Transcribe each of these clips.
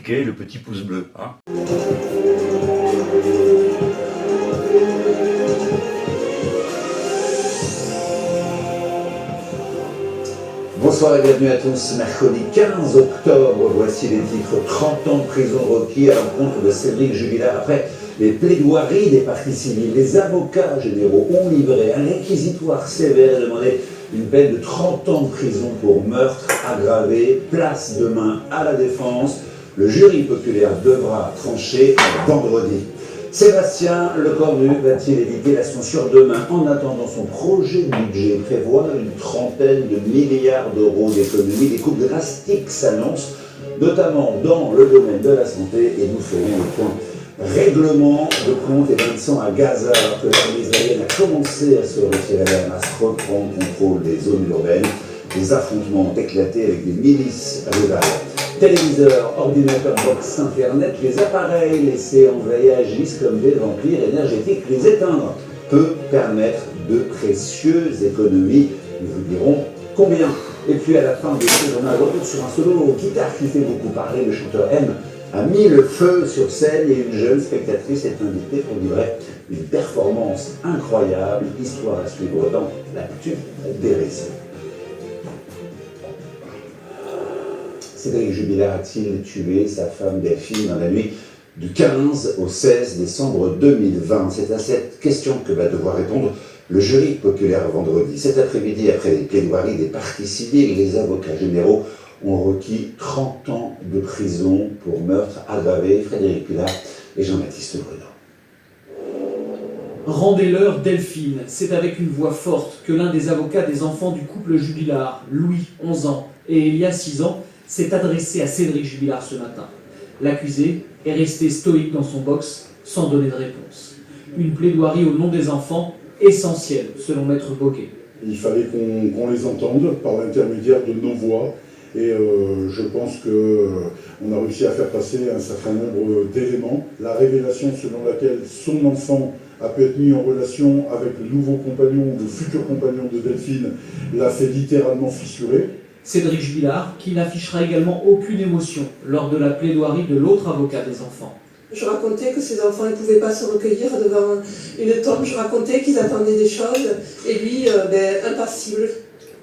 cliquer le petit pouce bleu. Hein. Bonsoir et bienvenue à tous. Mercredi 15 octobre, voici les titres. 30 ans de prison requis à l'encontre de Cédric Jubilard. Après les plaidoiries des parties civiles, les avocats généraux ont livré un réquisitoire sévère et demandé une peine de 30 ans de prison pour meurtre aggravé. Place demain à la défense. Le jury populaire devra trancher vendredi. Sébastien Lecornu va-t-il éviter la censure demain? En attendant, son projet de budget prévoit une trentaine de milliards d'euros d'économies. Des coupes drastiques s'annoncent, notamment dans le domaine de la santé, et nous ferons le point. Règlement de compte et bain de sang à Gaza, alors que l'armée israélienne a commencé à se retirer la Hamas reprendre contrôle des zones urbaines. Des affrontements ont éclaté avec des milices rivales. Téléviseurs, ordinateurs, box, internet, les appareils laissés en veille agissent comme des vampires énergétiques. Les éteindre peut permettre de précieuses économies. Nous vous dirons combien. Et puis à la fin de ce journal, retour sur un solo guitare qui fait beaucoup parler. Le chanteur M a mis le feu sur scène et une jeune spectatrice est invitée pour livrer une performance incroyable. Histoire à suivre dans l'actu des récits. Cédric Jubilard a-t-il tué sa femme Delphine dans la nuit du 15 au 16 décembre 2020? C'est à cette question que va devoir répondre le jury populaire vendredi. Cet après-midi, après les plaidoiries des parties civiles, les avocats généraux ont requis 30 ans de prison pour meurtre aggravé. Frédéric Pillard et Jean-Baptiste Brunant. Rendez-leur Delphine. C'est avec une voix forte que l'un des avocats des enfants du couple Jubilard, Louis, 11 ans, et Elia, 6 ans, s'est adressé à Cédric Jubilard ce matin. L'accusé est resté stoïque dans son box sans donner de réponse. Une plaidoirie au nom des enfants essentielle, selon Maître Boquet. Il fallait qu'on les entende par l'intermédiaire de nos voix et je pense qu'on a réussi à faire passer un certain nombre d'éléments. La révélation selon laquelle son enfant a pu être mis en relation avec le nouveau compagnon, le futur compagnon de Delphine, l'a fait littéralement fissurer. Cédric Jubilard, qui n'affichera également aucune émotion lors de la plaidoirie de l'autre avocat des enfants. Je racontais que ces enfants ne pouvaient pas se recueillir devant une tombe, je racontais qu'ils attendaient des choses, et lui, impassible.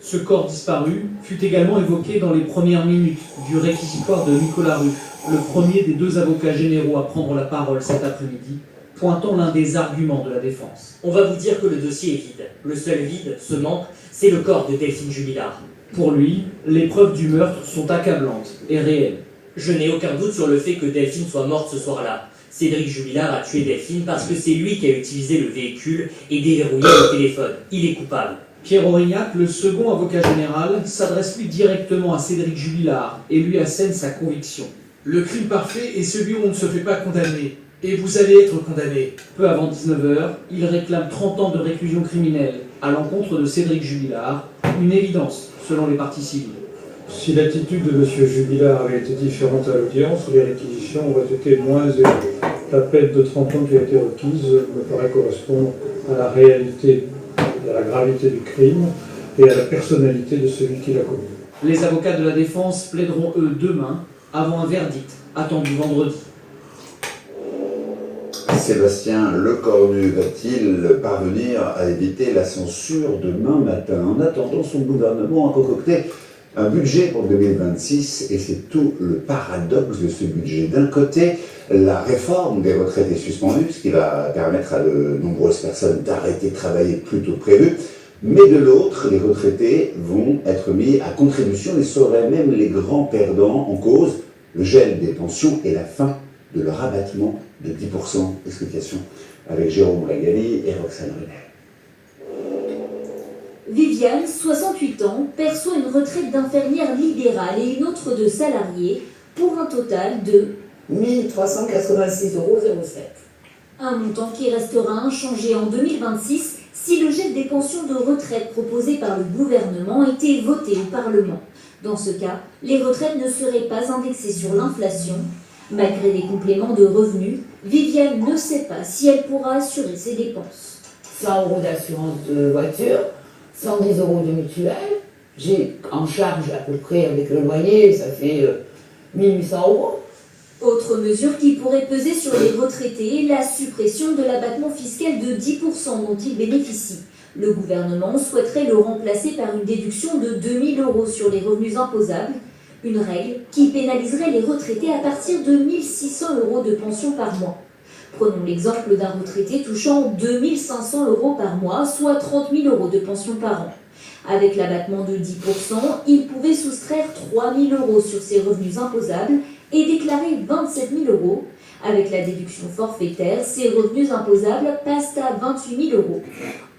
Ce corps disparu fut également évoqué dans les premières minutes du réquisitoire de Nicolas Ruff, le premier des deux avocats généraux à prendre la parole cet après-midi, pointant l'un des arguments de la défense. On va vous dire que le dossier est vide. Le seul vide, ce manque, c'est le corps de Delphine Jubilard. Pour lui, les preuves du meurtre sont accablantes et réelles. Je n'ai aucun doute sur le fait que Delphine soit morte ce soir-là. Cédric Jubilard a tué Delphine parce que c'est lui qui a utilisé le véhicule et déverrouillé le téléphone. Il est coupable. Pierre Aurignac, le second avocat général, s'adresse lui directement à Cédric Jubilard et lui assène sa conviction. Le crime parfait est celui où on ne se fait pas condamner. Et vous allez être condamné. Peu avant 19h, il réclame 30 ans de réclusion criminelle à l'encontre de Cédric Jubilard, une évidence selon les parties civiles. Si l'attitude de M. Jubilard avait été différente à l'audience, les réquisitions auraient été moins élevées. La peine de 30 ans qui a été requise me paraît correspondre à la réalité, à la gravité du crime et à la personnalité de celui qui l'a commis. Les avocats de la défense plaideront eux demain avant un verdict attendu vendredi. Sébastien Lecornu va-t-il parvenir à éviter la censure demain matin? En attendant, son gouvernement a concocté un budget pour 2026 et c'est tout le paradoxe de ce budget. D'un côté, la réforme des retraites est suspendue, ce qui va permettre à de nombreuses personnes d'arrêter de travailler plus tôt que prévu. Mais de l'autre, les retraités vont être mis à contribution et seraient même les grands perdants en cause le gel des pensions et la fin de leur abattement de 10%. Explication avec Jérôme Lagali et Roxane Renel. Viviane, 68 ans, perçoit une retraite d'infirmière libérale et une autre de salariée pour un total de 1386,07 €. Un montant qui restera inchangé en 2026 si le gel des pensions de retraite proposé par le gouvernement était voté au Parlement. Dans ce cas, les retraites ne seraient pas indexées sur l'inflation. Malgré des compléments de revenus, Viviane ne sait pas si elle pourra assurer ses dépenses. 100 € d'assurance de voiture, 110 € de mutuelle. J'ai en charge à peu près avec le loyer, ça fait 1800 €. Autre mesure qui pourrait peser sur les retraités, la suppression de l'abattement fiscal de 10% dont ils bénéficient. Le gouvernement souhaiterait le remplacer par une déduction de 2 000 € sur les revenus imposables, une règle qui pénaliserait les retraités à partir de 1 600 € de pension par mois. Prenons l'exemple d'un retraité touchant 2 500 € par mois, soit 30 000 € de pension par an. Avec l'abattement de 10%, il pouvait soustraire 3 000 € sur ses revenus imposables et déclarer 27 000 €. Avec la déduction forfaitaire, ses revenus imposables passent à 28 000 €.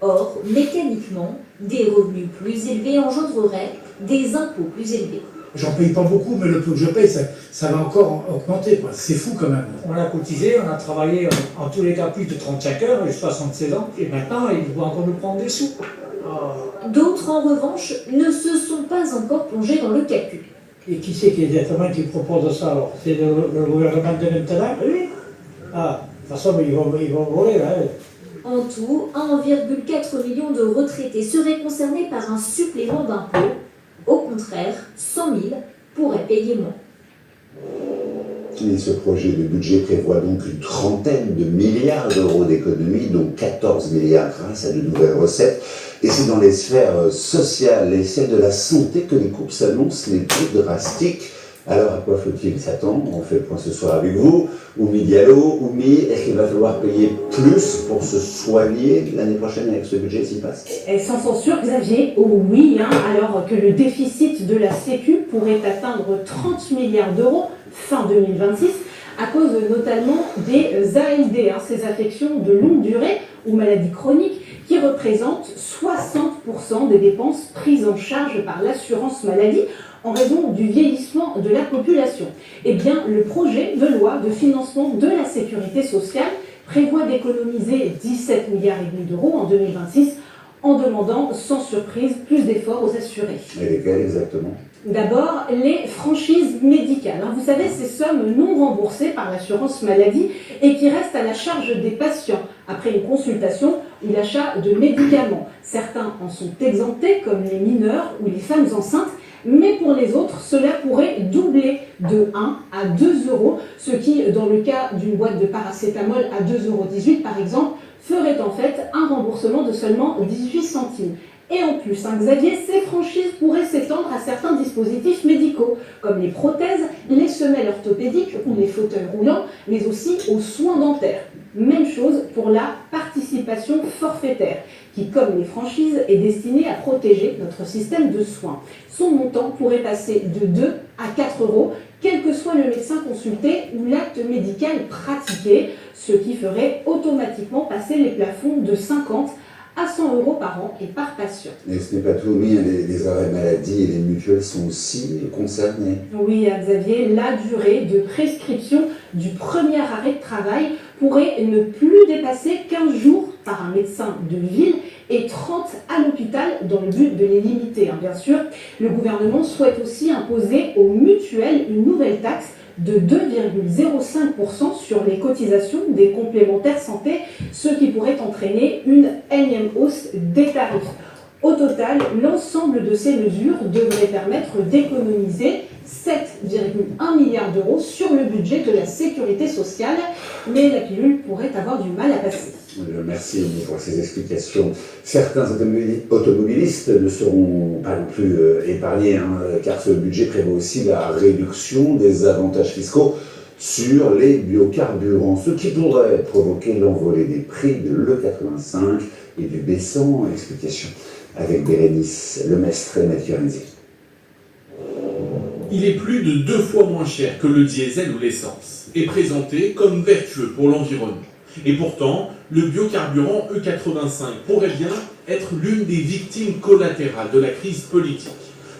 Or, mécaniquement, des revenus plus élevés engendreraient des impôts plus élevés. J'en paye pas beaucoup, mais le peu que je paye, ça va encore augmenter, quoi. C'est fou quand même. On a cotisé, on a travaillé en tous les cas plus de 35 heures, j'ai 76 ans, et maintenant il doit encore nous prendre des sous. D'autres, en revanche, ne se sont pas encore plongés dans le calcul. Et qui c'est qui est exactement qui propose ça alors? C'est le gouvernement de maintenant? Oui. Ah, de toute façon, ils vont voler là. En tout, 1,4 million de retraités seraient concernés par un supplément d'impôt. Au contraire, 100 000 pourraient payer moins. Et ce projet de budget prévoit donc une trentaine de milliards d'euros d'économies, dont 14 milliards grâce à de nouvelles recettes. Et c'est dans les sphères sociales et celles de la santé que les coupes s'annoncent les plus drastiques. Alors à quoi faut-il s'attendre? On fait le point ce soir avec vous. Oumi Diallo, Oumi, est-ce qu'il va falloir payer plus pour se soigner l'année prochaine avec ce budget s'il passe? Et sans censure, Xavier, oui, alors que le déficit de la Sécu pourrait atteindre 30 milliards d'euros fin 2026, à cause notamment des ALD, ces affections de longue durée ou maladies chroniques, qui représentent 60% des dépenses prises en charge par l'assurance maladie en raison du vieillissement de la population. Eh bien, le projet de loi de financement de la sécurité sociale prévoit d'économiser 17 milliards et demi d'euros en 2026 en demandant sans surprise plus d'efforts aux assurés. Et lesquels exactement? D'abord, les franchises médicales. Vous savez, ces sommes non remboursées par l'assurance maladie et qui restent à la charge des patients après une consultation ou l'achat de médicaments. Certains en sont exemptés, comme les mineurs ou les femmes enceintes, mais pour les autres, cela pourrait doubler de 1 à 2 euros, ce qui, dans le cas d'une boîte de paracétamol à 2,18 € par exemple, ferait en fait un remboursement de seulement 18 centimes. Et en plus, Xavier, ces franchises pourraient s'étendre à certains dispositifs médicaux, comme les prothèses, les semelles orthopédiques ou les fauteuils roulants, mais aussi aux soins dentaires. Même chose pour la participation forfaitaire, qui, comme les franchises, est destinée à protéger notre système de soins. Son montant pourrait passer de 2 à 4 euros, quel que soit le médecin consulté ou l'acte médical pratiqué, ce qui ferait automatiquement passer les plafonds de 50 à 100 euros par an et par patient. Et ce n'est pas tout, oui, les arrêts maladie et les mutuelles sont aussi concernés. Oui, Xavier, la durée de prescription du premier arrêt de travail pourrait ne plus dépasser 15 jours par un médecin de ville et 30 à l'hôpital dans le but de les limiter, bien sûr. Le gouvernement souhaite aussi imposer aux mutuelles une nouvelle taxe de 2,05% sur les cotisations des complémentaires santé, ce qui pourrait entraîner une énième hausse des tarifs. Au total, l'ensemble de ces mesures devrait permettre d'économiser 7,1 milliards d'euros sur le budget de la sécurité sociale, mais la pilule pourrait avoir du mal à passer. Merci pour ces explications. Certains automobilistes ne seront pas non plus épargnés, car ce budget prévoit aussi la réduction des avantages fiscaux sur les biocarburants, ce qui pourrait provoquer l'envolée des prix de l'E85 et du B100. Explication avec Bérénice Lemestre et Mathieu Renzi. Il est plus de 2 fois moins cher que le diesel ou l'essence, et présenté comme vertueux pour l'environnement. Et pourtant, le biocarburant E85 pourrait bien être l'une des victimes collatérales de la crise politique.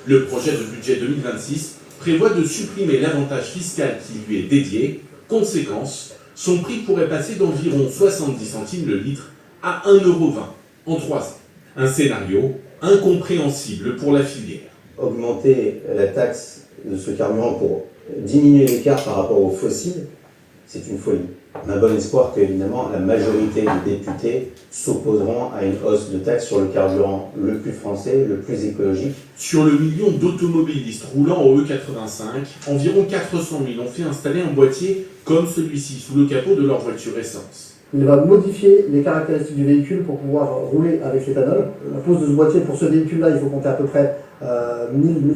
Le projet de budget 2026 prévoit de supprimer l'avantage fiscal qui lui est dédié. Conséquence, son prix pourrait passer d'environ 70 centimes le litre à 1,20 € en 3 ans. Un scénario incompréhensible pour la filière. Augmenter la taxe de ce carburant pour diminuer l'écart par rapport aux fossiles, c'est une folie. On a bon espoir qu'évidemment la majorité des députés s'opposeront à une hausse de taxes sur le carburant le plus français, le plus écologique. Sur le million d'automobilistes roulant au E85, environ 400 000 ont fait installer un boîtier comme celui-ci sous le capot de leur voiture essence. Il va modifier les caractéristiques du véhicule pour pouvoir rouler avec l'éthanol. La pose de ce boîtier pour ce véhicule-là, il faut compter à peu près 1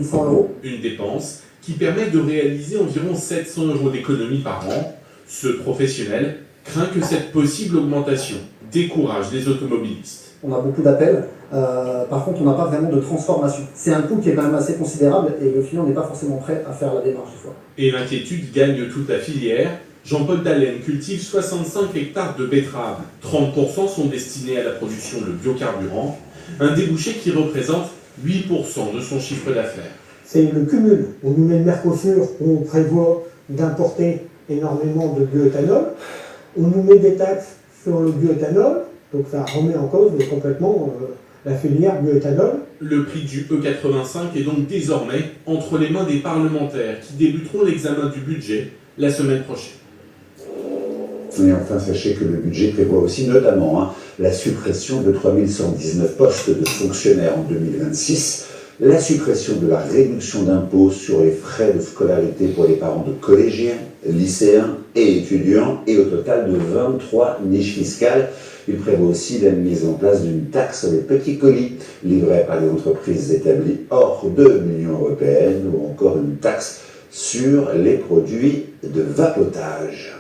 100 €. Une dépense qui permet de réaliser environ 700 € d'économie par an. Ce professionnel craint que cette possible augmentation décourage les automobilistes. On a beaucoup d'appels, par contre on n'a pas vraiment de transformation. C'est un coût qui est quand même assez considérable et le client n'est pas forcément prêt à faire la démarche des fois. Et l'inquiétude gagne toute la filière. Jean-Paul Dallène cultive 65 hectares de betteraves. 30% sont destinés à la production de biocarburant, un débouché qui représente 8% de son chiffre d'affaires. C'est le cumul. On nous met le Mercosur, où on prévoit d'importer énormément de bioéthanol. On nous met des taxes sur le bioéthanol, donc ça remet en cause complètement la filière bioéthanol. Le prix du E85 est donc désormais entre les mains des parlementaires qui débuteront l'examen du budget la semaine prochaine. Et enfin, sachez que le budget prévoit aussi notamment la suppression de 3119 postes de fonctionnaires en 2026, la suppression de la réduction d'impôt sur les frais de scolarité pour les parents de collégiens, lycéens et étudiants, et au total de 23 niches fiscales. Il prévoit aussi la mise en place d'une taxe sur les petits colis livrés par les entreprises établies hors de l'Union européenne, ou encore une taxe sur les produits de vapotage.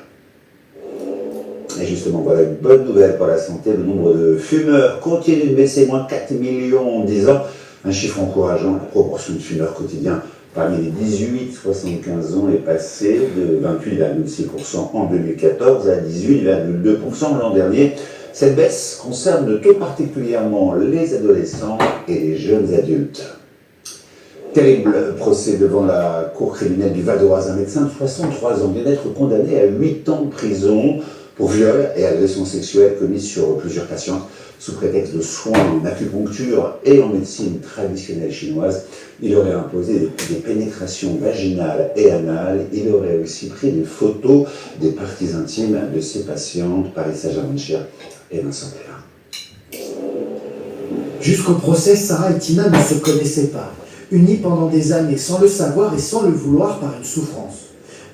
Et justement, voilà une bonne nouvelle pour la santé. Le nombre de fumeurs continue de baisser, moins 4 millions en 10 ans. Un chiffre encourageant. La proportion de fumeurs quotidiens parmi les 18-75 ans est passée de 28,6% en 2014 à 18,2% l'an dernier. Cette baisse concerne tout particulièrement les adolescents et les jeunes adultes. Terrible procès devant la cour criminelle du Val d'Oise. Un médecin de 63 ans vient d'être condamné à 8 ans de prison pour viol et agression sexuelle commis sur plusieurs patientes sous prétexte de soins en acupuncture et en médecine traditionnelle chinoise. Il aurait imposé des pénétrations vaginales et anales. Il aurait aussi pris des photos des parties intimes de ses patientes. Paris Saint-Germain-Cher et Vincent Bellin. Jusqu'au procès, Sarah et Tina ne se connaissaient pas. Unies pendant des années sans le savoir et sans le vouloir par une souffrance.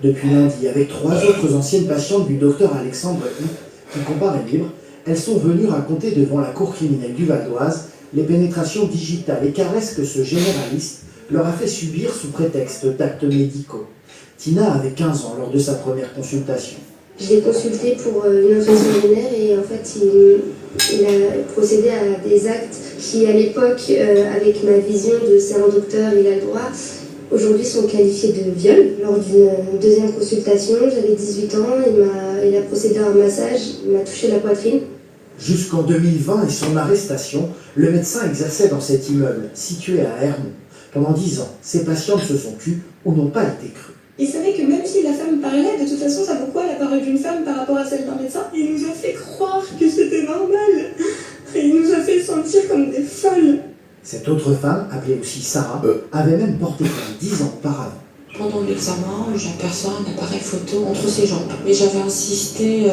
Depuis lundi, avec 3 autres anciennes patientes du docteur Alexandre I, qui comparaît libre, elles sont venues raconter devant la cour criminelle du Val d'Oise les pénétrations digitales et caresses que ce généraliste leur a fait subir sous prétexte d'actes médicaux. Tina avait 15 ans lors de sa première consultation. Je l'ai consulté pour une infection urinaire et en fait il a procédé à des actes qui à l'époque, avec ma vision de c'est un docteur, il a le droit, aujourd'hui sont qualifiés de viol. Lors d'une deuxième consultation, j'avais 18 ans, il a procédé à un massage, il m'a touché la poitrine. Jusqu'en 2020 et son arrestation, le médecin exerçait dans cet immeuble, situé à Hermont. Pendant 10 ans, ses patientes se sont tues ou n'ont pas été crues. Il savait que même si la femme parlait, de toute façon, ça vaut quoi la parole d'une femme par rapport à celle d'un médecin? Il nous a fait croire que c'était normal. Et il nous a fait sentir comme des folles. Cette autre femme, appelée aussi Sarah, avait même porté plainte 10 ans auparavant. Pendant l'examen, j'aperçois un appareil photo entre ses jambes. Mais j'avais insisté,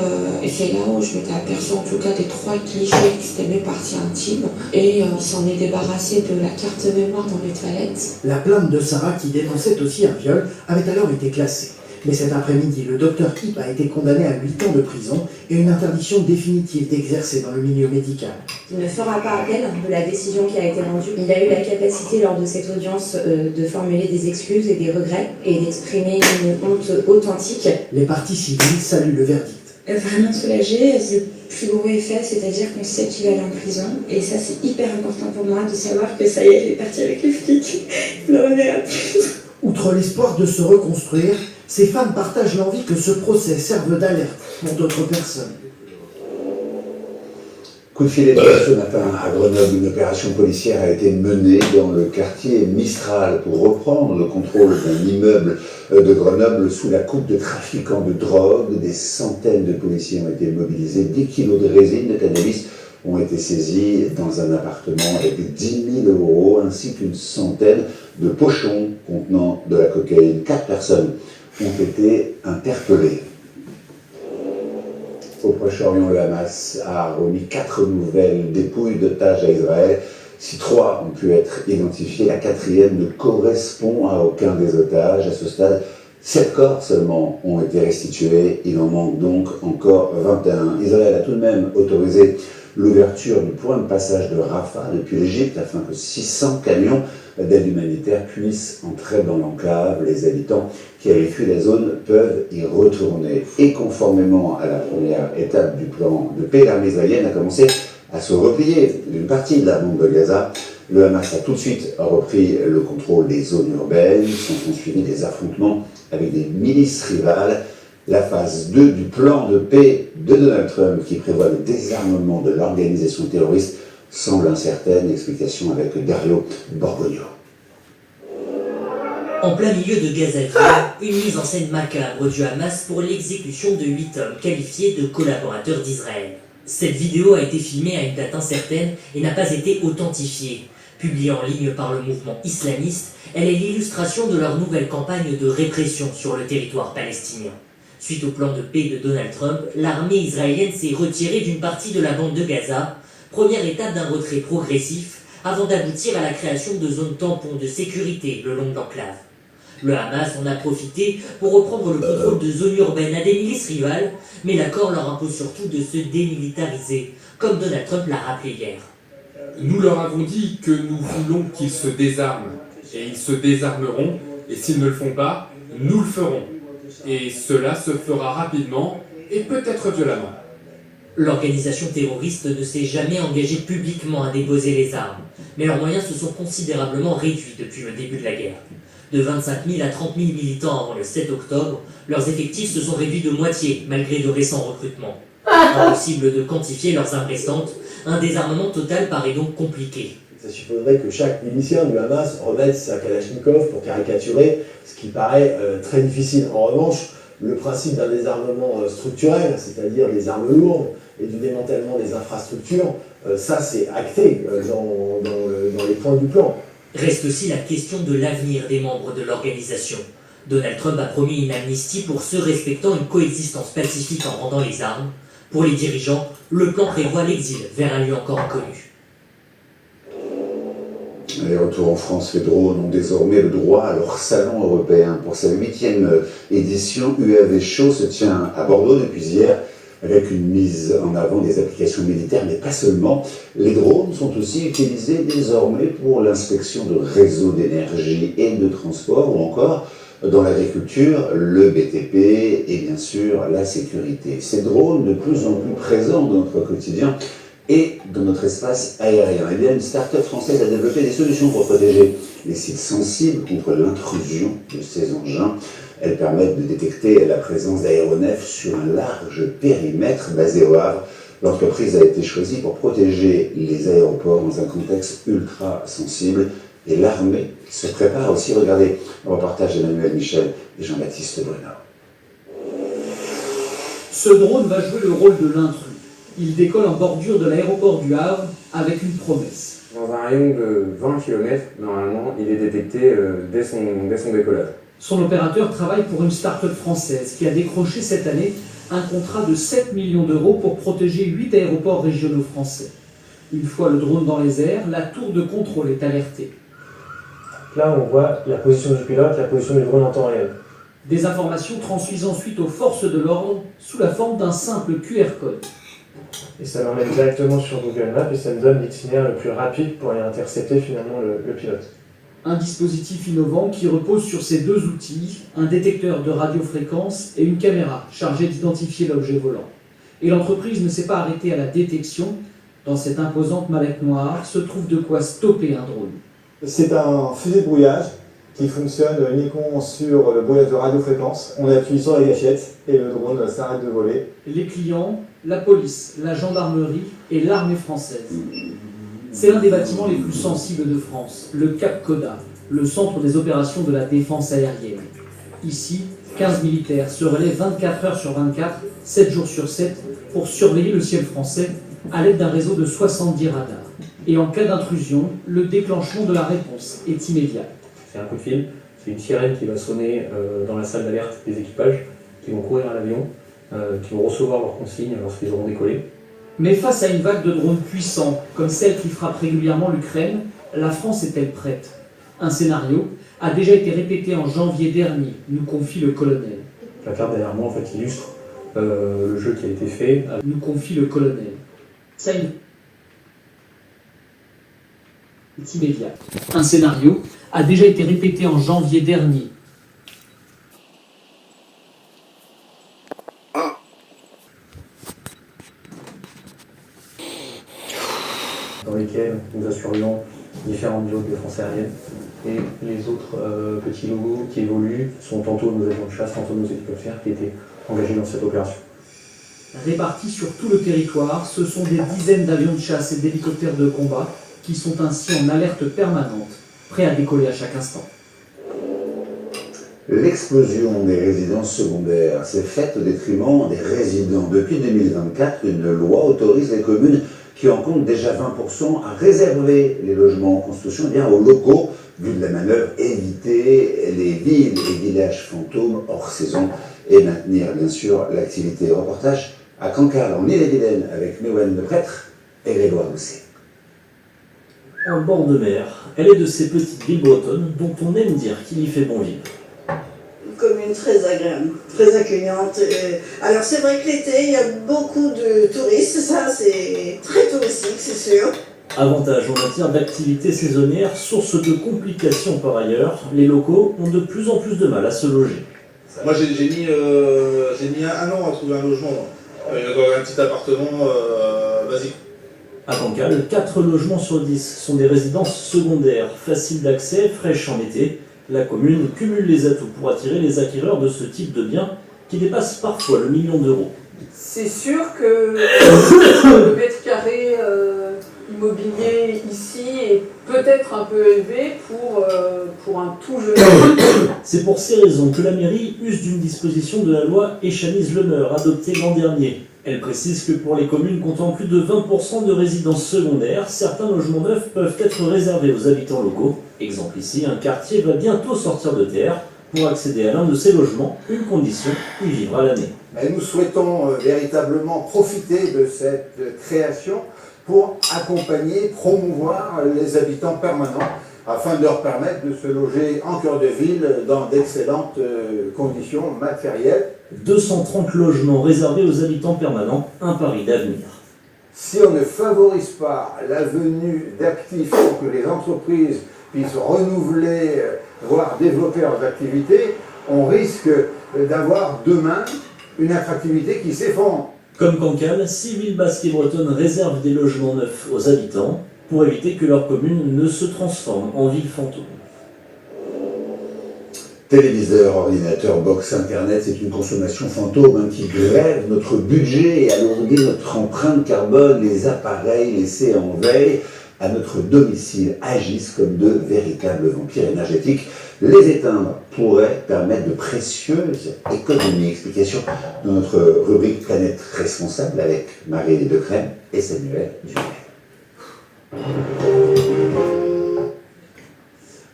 et c'est là où je m'étais aperçue en tout cas des 3 clichés qui étaient mes parties intimes. Et il s'en est débarrassé de la carte mémoire dans les toilettes. La plainte de Sarah, qui dénonçait aussi un viol, avait alors été classée. Mais cet après-midi, le docteur Hip a été condamné à 8 ans de prison et une interdiction définitive d'exercer dans le milieu médical. Il ne fera pas appel de la décision qui a été rendue. Il a eu la capacité lors de cette audience de formuler des excuses et des regrets et d'exprimer une honte authentique. Les parties civiles saluent le verdict. Vraiment soulagée, le plus gros effet, c'est-à-dire qu'on sait qu'il va aller en prison. Et ça, c'est hyper important pour moi de savoir que ça y est, il est parti avec les flics. Il ne le reverra plus. Outre l'espoir de se reconstruire, ces femmes partagent l'envie que ce procès serve d'alerte pour d'autres personnes. Coup de filet ce matin à Grenoble, une opération policière a été menée dans le quartier Mistral pour reprendre le contrôle d'un immeuble de Grenoble sous la coupe de trafiquants de drogue. Des centaines de policiers ont été mobilisés, 10 kilos de résine de cannabis ont été saisis dans un appartement avec 10 000 € ainsi qu'une centaine de pochons contenant de la cocaïne. 4 personnes ont été interpellées. Proche-Orient, le Hamas a remis 4 nouvelles dépouilles d'otages à Israël. Si 3 ont pu être identifiés, la 4e ne correspond à aucun des otages. À ce stade, 7 corps seulement ont été restitués. Il en manque donc encore 21. Israël a tout de même autorisé l'ouverture du point de passage de Rafah depuis l'Égypte afin que 600 camions d'aide humanitaire puissent entrer dans l'enclave. Les habitants qui avaient fui la zone peuvent y retourner. Et conformément à la première étape du plan de paix, l'armée israélienne a commencé à se replier d'une partie de la bande de Gaza. Le Hamas a tout de suite repris le contrôle des zones urbaines. Sont suivis des affrontements avec des milices rivales. La phase 2 du plan de paix de Donald Trump, qui prévoit le désarmement de l'organisation terroriste, semble incertaine. Explication avec Dario Borgogno. En plein milieu de Gaza, une mise en scène macabre du Hamas pour l'exécution de 8 hommes qualifiés de collaborateurs d'Israël. Cette vidéo a été filmée à une date incertaine et n'a pas été authentifiée. Publiée en ligne par le mouvement islamiste, elle est l'illustration de leur nouvelle campagne de répression sur le territoire palestinien. Suite au plan de paix de Donald Trump, l'armée israélienne s'est retirée d'une partie de la bande de Gaza, première étape d'un retrait progressif, avant d'aboutir à la création de zones tampons de sécurité le long de l'enclave. Le Hamas en a profité pour reprendre le contrôle de zones urbaines à des milices rivales, mais l'accord leur impose surtout de se démilitariser, comme Donald Trump l'a rappelé hier. Nous leur avons dit que nous voulons qu'ils se désarment, et ils se désarmeront, et s'ils ne le font pas, nous le ferons. Et cela se fera rapidement, et peut-être violemment. L'organisation terroriste ne s'est jamais engagée publiquement à déposer les armes, mais leurs moyens se sont considérablement réduits depuis le début de la guerre. De 25 000 à 30 000 militants avant le 7 octobre, leurs effectifs se sont réduits de moitié malgré de récents recrutements. Impossible de quantifier leurs armes restantes, un désarmement total paraît donc compliqué. Ça supposerait que chaque milicien du Hamas remette sa Kalachnikov pour caricaturer, ce qui paraît très difficile. En revanche, le principe d'un désarmement structurel, c'est-à-dire des armes lourdes et du démantèlement des infrastructures, ça c'est acté dans les points du plan. Reste aussi la question de l'avenir des membres de l'organisation. Donald Trump a promis une amnistie pour ceux respectant une coexistence pacifique en rendant les armes. Pour les dirigeants, le plan prévoit l'exil vers un lieu encore inconnu. Les retours en France, les drones ont désormais le droit à leur salon européen. Pour sa 8e édition, UAV Show se tient à Bordeaux depuis hier, avec une mise en avant des applications militaires, mais pas seulement. Les drones sont aussi utilisés désormais pour l'inspection de réseaux d'énergie et de transport, ou encore dans l'agriculture, le BTP et bien sûr la sécurité. Ces drones, de plus en plus présents dans notre quotidien et dans notre espace aérien. Eh bien, une start-up française a développé des solutions pour protéger les sites sensibles contre l'intrusion de ces engins. Elles permettent de détecter la présence d'aéronefs sur un large périmètre basé au Havre. L'entreprise a été choisie pour protéger les aéroports dans un contexte ultra sensible. Et l'armée se prépare aussi. Regardez le reportage d'Emmanuel Michel et Jean-Baptiste Bruno. Ce drone va jouer le rôle de l'intrus. Il décolle en bordure de l'aéroport du Havre avec une promesse. Dans un rayon de 20 km, normalement, il est détecté dès son décollage. Son opérateur travaille pour une start-up française qui a décroché cette année un contrat de 7 millions d'euros pour protéger 8 aéroports régionaux français. Une fois le drone dans les airs, la tour de contrôle est alertée. Là, on voit la position du pilote, la position du drone en temps réel. Des informations transmises ensuite aux forces de l'ordre sous la forme d'un simple QR code. Et ça l'emmène directement sur Google Maps et ça nous donne l'itinéraire le plus rapide pour aller intercepter finalement le pilote. Un dispositif innovant qui repose sur ces deux outils, un détecteur de radiofréquence et une caméra chargée d'identifier l'objet volant. Et l'entreprise ne s'est pas arrêtée à la détection. Dans cette imposante mallette noire se trouve de quoi stopper un drone. C'est un fusil de brouillage qui fonctionne uniquement sur le brouillage de radiofréquence. On appuie sur la gâchette et le drone s'arrête de voler. Les clients, la police, la gendarmerie et l'armée française. C'est l'un des bâtiments les plus sensibles de France, le Cap Coda, le centre des opérations de la défense aérienne. Ici, 15 militaires se relaient 24 heures sur 24, 7 jours sur 7, pour surveiller le ciel français à l'aide d'un réseau de 70 radars. Et en cas d'intrusion, le déclenchement de la réponse est immédiat. C'est un coup de fil, c'est une sirène qui va sonner dans la salle d'alerte des équipages qui vont courir à l'avion. qui vont recevoir leurs consignes lorsqu'ils auront décollé. Mais face à une vague de drones puissants, comme celle qui frappe régulièrement l'Ukraine, la France est-elle prête? Un scénario a déjà été répété en janvier dernier, nous confie le colonel. La carte derrière moi en fait illustre le jeu qui a été fait. Nous confie le colonel. Ça immédiat. Un scénario a déjà été répété en janvier dernier. Dans lesquels nous assurions différents niveaux de défense aérienne. Et les autres petits logos qui évoluent sont tantôt nos avions de chasse, tantôt nos hélicoptères qui étaient engagés dans cette opération. Répartis sur tout le territoire, ce sont des dizaines d'avions de chasse et d'hélicoptères de combat qui sont ainsi en alerte permanente, prêts à décoller à chaque instant. L'explosion des résidences secondaires s'est faite au détriment des résidents. Depuis 2024, une loi autorise les communes qui en comptent déjà 20% à réserver les logements en construction aux locaux, vu de la manœuvre, éviter les villes et villages fantômes hors saison et maintenir bien sûr l'activité. Reportage à Cancale, en Ille-et-Vilaine, avec Méouane Leprêtre et Grégoire Doucet. En bord de mer, elle est de ces petites villes bretonnes dont on aime dire qu'il y fait bon vivre. Une commune très agréable, très accueillante. Alors c'est vrai que l'été, il y a beaucoup de touristes, ça c'est très touristique, c'est sûr. Avantage en matière d'activité saisonnière, source de complications par ailleurs, les locaux ont de plus en plus de mal à se loger. Moi j'ai mis 1 an à trouver un logement, un petit appartement basique. À Cancale, 4 logements sur 10 sont des résidences secondaires, faciles d'accès, fraîches en été. La commune cumule les atouts pour attirer les acquéreurs de ce type de biens qui dépassent parfois le million d'euros. C'est sûr que le mètre carré immobilier ici est peut-être un peu élevé pour un tout jeune. C'est pour ces raisons que la mairie use d'une disposition de la loi Échanise-Lemeur adoptée l'an dernier. Elle précise que pour les communes comptant plus de 20% de résidences secondaires, certains logements neufs peuvent être réservés aux habitants locaux. Exemple ici, un quartier va bientôt sortir de terre. Pour accéder à l'un de ces logements, une condition, y vivre à l'année. Mais nous souhaitons véritablement profiter de cette création pour accompagner, promouvoir les habitants permanents afin de leur permettre de se loger en cœur de ville dans d'excellentes conditions matérielles. 230 logements réservés aux habitants permanents, un pari d'avenir. Si on ne favorise pas la venue d'actifs pour que les entreprises puissent renouveler, voire développer leurs activités, on risque d'avoir demain une attractivité qui s'effondre. Comme Cancale, 6 villes basques et bretonnes réservent des logements neufs aux habitants pour éviter que leur commune ne se transforme en ville fantôme. Téléviseur, ordinateur, box, internet, c'est une consommation fantôme qui grève notre budget et alourdit notre empreinte carbone. Les appareils laissés en veille à notre domicile agissent comme de véritables vampires énergétiques. Les éteindre pourrait permettre de précieuses économies. Explication dans notre rubrique Planète Responsable avec Marie Decrème et Samuel Duret.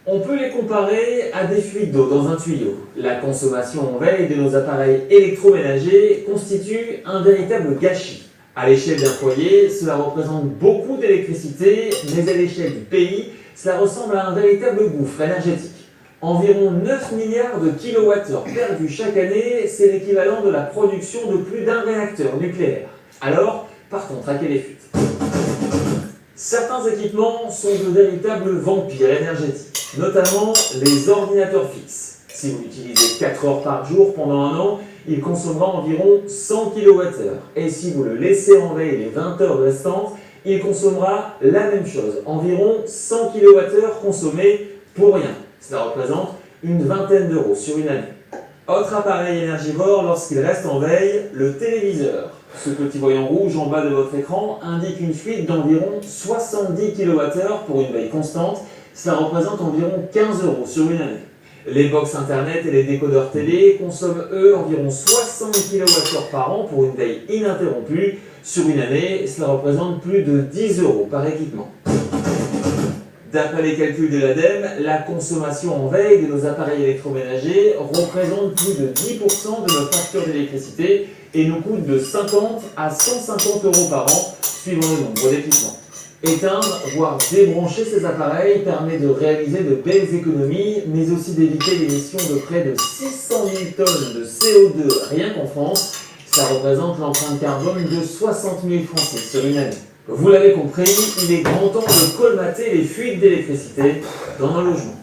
On peut les comparer à des fuites d'eau dans un tuyau. La consommation en veille de nos appareils électroménagers constitue un véritable gâchis. À l'échelle d'un foyer, cela représente beaucoup d'électricité, mais à l'échelle du pays, cela ressemble à un véritable gouffre énergétique. Environ 9 milliards de kilowattheures perdus chaque année, c'est l'équivalent de la production de plus d'un réacteur nucléaire. Alors, partons traquer les fuites. Certains équipements sont de véritables vampires énergétiques, notamment les ordinateurs fixes. Si vous l'utilisez 4 heures par jour pendant un an, il consommera environ 100 kWh. Et si vous le laissez en veille les 20 heures restantes, il consommera la même chose, environ 100 kWh consommés pour rien. Cela représente une vingtaine d'euros sur une année. Autre appareil énergivore lorsqu'il reste en veille, le téléviseur. Ce petit voyant rouge en bas de votre écran indique une fuite d'environ 70 kWh pour une veille constante. Cela représente environ 15 euros sur une année. Les box internet et les décodeurs télé consomment eux environ 60 kWh par an pour une veille ininterrompue. Sur une année, cela représente plus de 10 euros par équipement. D'après les calculs de l'ADEME, la consommation en veille de nos appareils électroménagers représente plus de 10% de nos factures d'électricité et nous coûte de 50 à 150 euros par an, suivant le nombre d'équipements. Éteindre, voire débrancher ces appareils permet de réaliser de belles économies, mais aussi d'éviter l'émission de près de 600 000 tonnes de CO2 rien qu'en France. Ça représente l'empreinte carbone de 60 000 Français sur une année. Vous l'avez compris, il est grand temps de colmater les fuites d'électricité dans nos logements.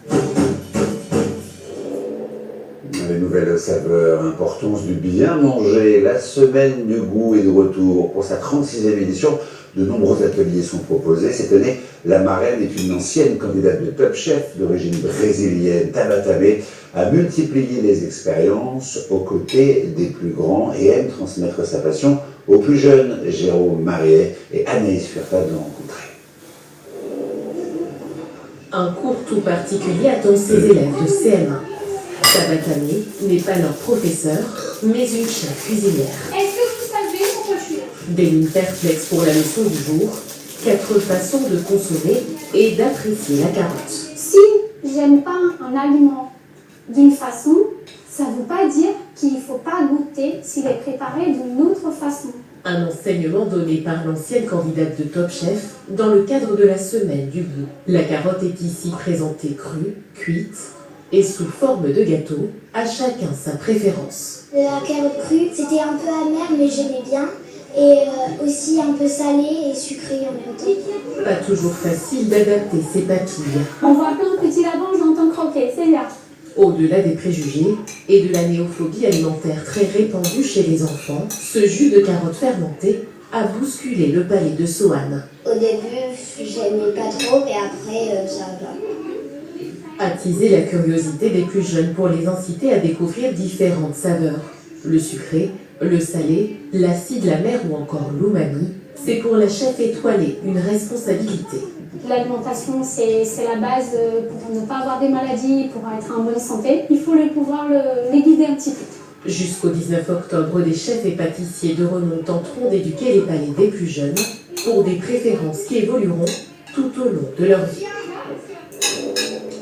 Les nouvelles saveurs, importance du bien manger, la semaine du goût est de retour. Pour sa 36e édition, de nombreux ateliers sont proposés. Cette année, la marraine est une ancienne candidate de Top Chef d'origine brésilienne. Tabata May a multiplié les expériences aux côtés des plus grands et aime transmettre sa passion aux plus jeunes. Jérôme Mariet et Anaïs Furtad l'ont rencontré. Un cours tout particulier attend ses élèves de CM1. Tabata May n'est pas leur professeur, mais une chef cuisinière. Est-ce que vous savez pourquoi je suis là? Des lignes perplexes pour la leçon du jour, 4 façons de consommer et d'apprécier la carotte. Si j'aime pas un aliment d'une façon, ça ne veut pas dire qu'il ne faut pas goûter s'il est préparé d'une autre façon. Un enseignement donné par l'ancienne candidate de Top Chef dans le cadre de la semaine du goût. La carotte est ici présentée crue, cuite et sous forme de gâteau, à chacun sa préférence. La carotte crue, c'était un peu amer mais j'aimais bien. Et aussi un peu salé et sucré en même temps. Pas toujours facile d'adapter ses papilles. On voit plein de petits lapins, j'entends croquer, c'est bien. Au-delà des préjugés et de la néophobie alimentaire très répandue chez les enfants, ce jus de carotte fermenté a bousculé le palais de Sohan. Au début, j'aimais pas trop, mais après, ça va. Attiser la curiosité des plus jeunes pour les inciter à découvrir différentes saveurs. Le sucré, le salé, l'acide, la mer ou encore l'umami, c'est pour la chef étoilée une responsabilité. L'alimentation, c'est la base pour ne pas avoir des maladies, pour être en bonne santé. Il faut pouvoir les guider un petit peu. Jusqu'au 19 octobre, des chefs et pâtissiers de renom tenteront d'éduquer les palais des plus jeunes pour des préférences qui évolueront tout au long de leur vie.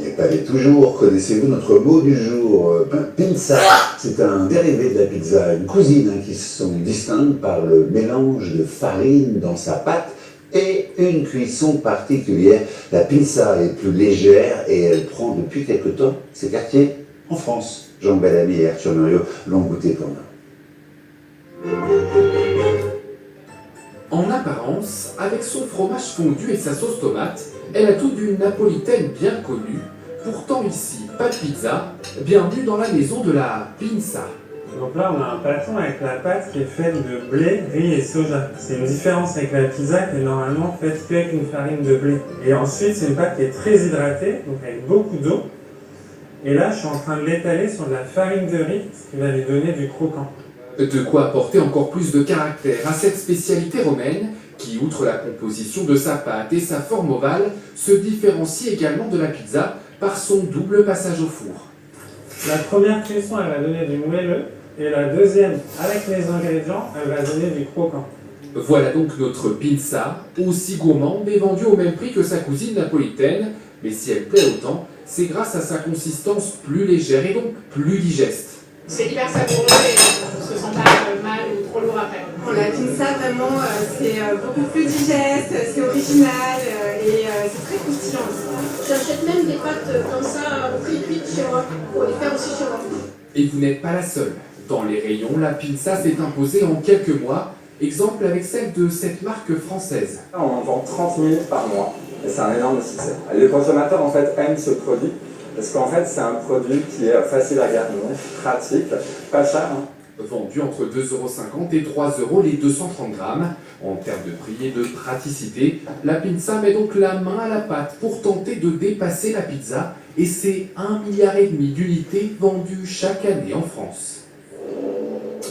Et palais toujours, connaissez-vous notre mot du jour? Pinza, c'est un dérivé de la pizza, une cousine qui sont distinctes par le mélange de farine dans sa pâte et une cuisson particulière. La pinza est plus légère et elle prend depuis quelque temps ses quartiers en France. Jean Bellamy et Arthur Muriot l'ont goûté pour nous. En apparence, avec son fromage fondu et sa sauce tomate, elle a tout d'une napolitaine bien connue. Pourtant ici, pas de pizza, bienvenue dans la maison de la pinza. Donc là, on a un plateau avec la pâte qui est faite de blé, riz et soja. C'est une différence avec la pizza qui est normalement faite qu'avec une farine de blé. Et ensuite, c'est une pâte qui est très hydratée, donc avec beaucoup d'eau. Et là, je suis en train de l'étaler sur de la farine de riz, ce qui va lui donner du croquant. De quoi apporter encore plus de caractère à cette spécialité romaine qui, outre la composition de sa pâte et sa forme ovale, se différencie également de la pizza par son double passage au four. La première cuisson, elle va donner du moelleux, et la deuxième, avec les ingrédients, elle va donner du croquant. Voilà donc notre pinza, aussi gourmande et vendue au même prix que sa cousine napolitaine, mais si elle plaît autant, c'est grâce à sa consistance plus légère et donc plus digeste. C'est hyper savoureux et on ne se sent pas mal ou trop lourd après. La pinza, vraiment, c'est beaucoup plus digeste, c'est original et c'est très croustillant aussi. J'achète même des pâtes comme ça, pré-cuites chez moi, pour les faire aussi chez moi. Et vous n'êtes pas la seule. Dans les rayons, la pinza s'est imposée en quelques mois, exemple avec celle de cette marque française. On en vend 30 000 par mois et c'est un énorme succès. Les consommateurs en fait aiment ce produit parce qu'en fait c'est un produit qui est facile à garnir, pratique, pas cher. Vendu entre 2,50 € et 3 € les 230 grammes. En termes de prix et de praticité, la pinza met donc la main à la pâte pour tenter de dépasser la pizza et c'est 1,5 milliard d'unités vendues chaque année en France.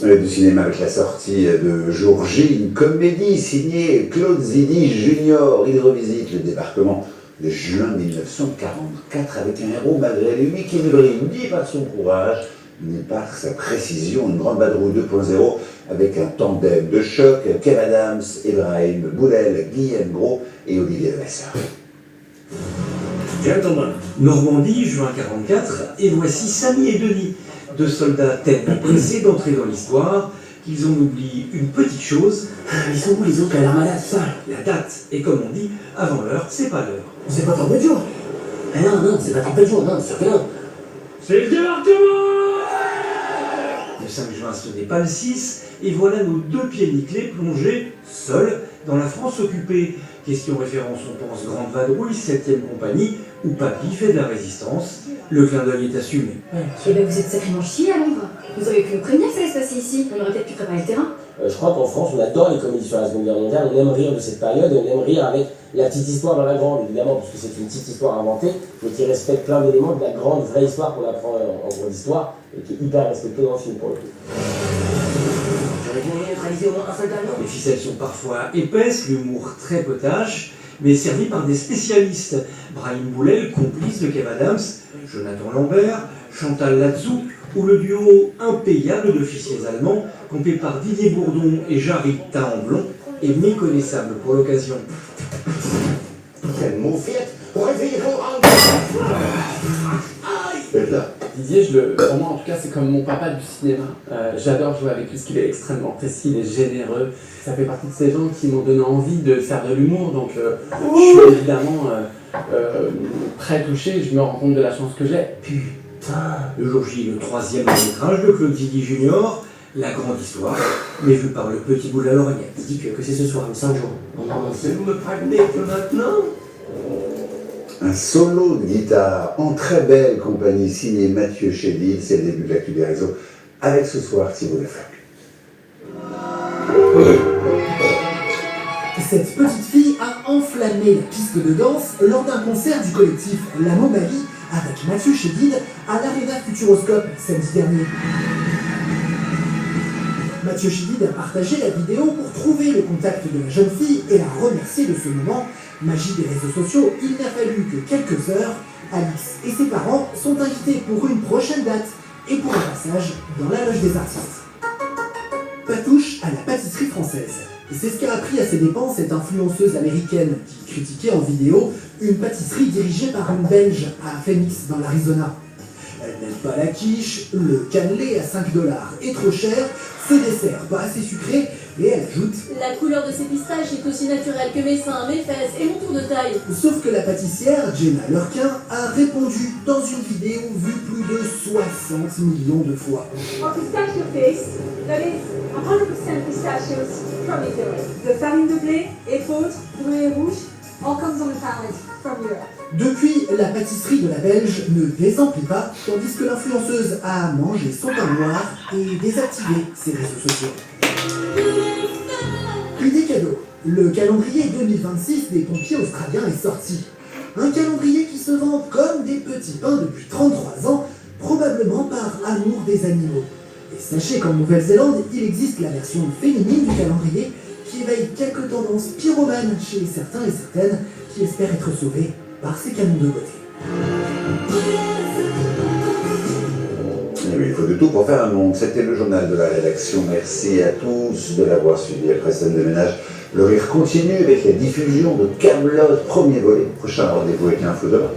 Du cinéma avec la sortie de Jour J, une comédie signée Claude Zidi Junior. Il revisite le débarquement de juin 1944 avec un héros malgré lui qui ne brille ni par son courage ni par sa précision. Une grande vadrouille 2.0 avec un tandem de choc, Kev Adams, Ebrahim Boulel, Guillaume Gros et Olivier Levasseur. Gentlemen. Normandie, juin 44, et voici Samy et Denis, deux soldats tellement pressés d'entrer dans l'histoire qu'ils en oublient une petite chose. Ils sont où les autres, la malade, ça? La date. Et comme on dit, avant l'heure, c'est pas l'heure. C'est pas trompé de jour. Non, c'est pas trompé de jour, non, c'est sûr que non. C'est le débarquement! Le 5 juin, ce n'est pas le 6, et voilà nos deux pieds nickelés plongés, seuls, dans la France occupée. Question référence, on pense Grande Vadrouille, 7e compagnie, où Papy fait de la résistance. Le clin d'œil est assumé. Eh ben vous êtes sacrément chiés à Londres. Vous auriez pu nous prévenir que ça allait se passer ici. On aurait peut-être pu préparer le terrain. Je crois qu'en France, on adore les comédies sur la Seconde Guerre mondiale, on aime rire de cette période, et on aime rire avec la petite histoire dans la grande, évidemment, parce que c'est une petite histoire inventée, mais qui respecte plein d'éléments de la grande, vraie histoire qu'on apprend en cours d'histoire, et qui est hyper respectée dans le film, pour le coup. J'aurais bien neutralisé au moins un soldat, non? Les ficelles sont parfois épaisses, l'humour très potache, mais servi par des spécialistes. Brahim Boulel, complice de Kev Adams, Jonathan Lambert, Chantal Latsou, ou le duo impayable d'officiers allemands, campé par Didier Bourdon et Jarry Tahamblon, est méconnaissable pour l'occasion. Quelle mauviette! Réveillez-vous! Didier, pour moi en tout cas, c'est comme mon papa du cinéma. J'adore jouer avec lui, parce qu'il est extrêmement précis, il est généreux. Ça fait partie de ces gens qui m'ont donné envie de faire de l'humour, donc je suis évidemment très touché, je me rends compte de la chance que j'ai. Le jour J, le 3e long-métrage de Claude Zidi Junior, La Grande Histoire, mais vu par le petit bout de la lorgnette. Dis que c'est ce soir, le 5 jours. Vous me prévenez que maintenant? Un solo de guitare en très belle compagnie signé Mathieu Chédid, c'est le début de l'actu des réseaux, avec ce soir Thibaut Lefebvre. Cette petite fille a enflammé la piste de danse lors d'un concert du collectif La Momalie avec Mathieu Chédid à l'Arena Futuroscope samedi dernier. Mathieu Chédid a partagé la vidéo pour trouver le contact de la jeune fille et la remercier de ce moment. Magie des réseaux sociaux, il n'a fallu que quelques heures. Alix et ses parents sont invités pour une prochaine date et pour un passage dans la loge des artistes. Patouche à la pâtisserie française. C'est ce qu'a appris à ses dépens cette influenceuse américaine qui critiquait en vidéo une pâtisserie dirigée par une Belge à Phoenix dans l'Arizona. Elle n'aime pas la quiche, le cannelé à 5 $ est trop cher, ce dessert pas assez sucré, et elle ajoute « La couleur de ces pistaches est aussi naturelle que mes seins, mes fesses et mon tour de taille. » Sauf que la pâtissière, Jenna Lurquin, a répondu dans une vidéo vue plus de 60 millions de fois. En pistachio paste, that is 100% pistachios from Italy. The farine de blé, épeautre, bleu et rouge, all comes on the palette from Europe. Depuis, la pâtisserie de la Belge ne désemplit pas, tandis que l'influenceuse a mangé son pain noir et désactivé ses réseaux sociaux. Idée cadeau. Le calendrier 2026 des pompiers australiens est sorti. Un calendrier qui se vend comme des petits pains depuis 33 ans, probablement par amour des animaux. Et sachez qu'en Nouvelle-Zélande, il existe la version féminine du calendrier qui éveille quelques tendances pyromanes chez certains et certaines qui espèrent être sauvés par ces canons de beauté. Et oui, il faut de tout pour faire un monde. C'était le journal de la rédaction. Merci à tous de l'avoir suivi. Après scène de ménage, le rire continue avec la diffusion de Kaamelott, premier volet. Prochain rendez-vous avec Info demain.